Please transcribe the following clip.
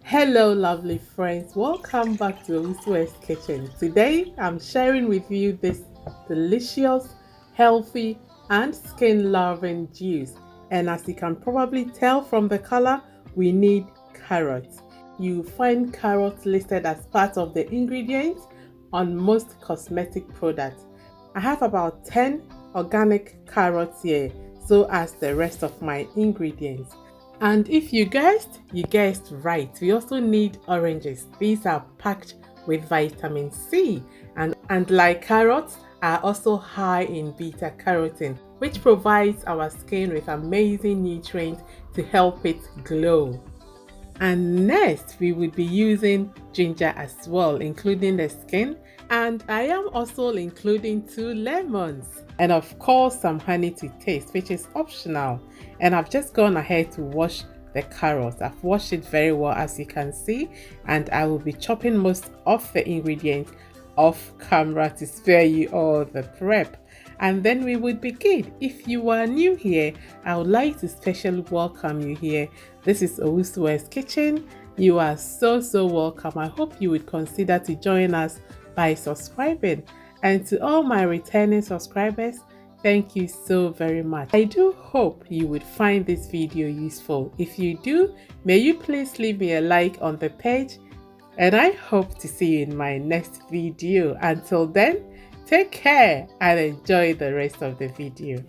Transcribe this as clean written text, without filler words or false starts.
Hello lovely friends, welcome back to Owusu's Kitchen. Today I'm sharing with you this delicious, healthy and skin loving juice, and as you can probably tell from the color, we need carrots. You find carrots listed as part of the ingredients on most cosmetic products. I have about 10 organic carrots here, so as the rest of my ingredients. And if you guessed right. We also need oranges. These are packed with vitamin C and like carrots are also high in beta carotene, which provides our skin with amazing nutrients to help it glow. And next, we would be using ginger as well, including the skin. And I am also including 2 lemons. And of course, some honey to taste, which is optional. And I've just gone ahead to wash the carrots. I've washed it very well, as you can see. And I will be chopping most of the ingredients off camera to spare you all the prep. And then we would begin. If you are new here, I would like to specially welcome you here. This is Owusu's Kitchen. You are so welcome. I hope you would consider to join us by subscribing. And to all my returning subscribers, thank you so very much. I do hope you would find this video useful. If you do, may you please leave me a like on the page, and I hope to see you in my next video. Until then, take care and enjoy the rest of the video.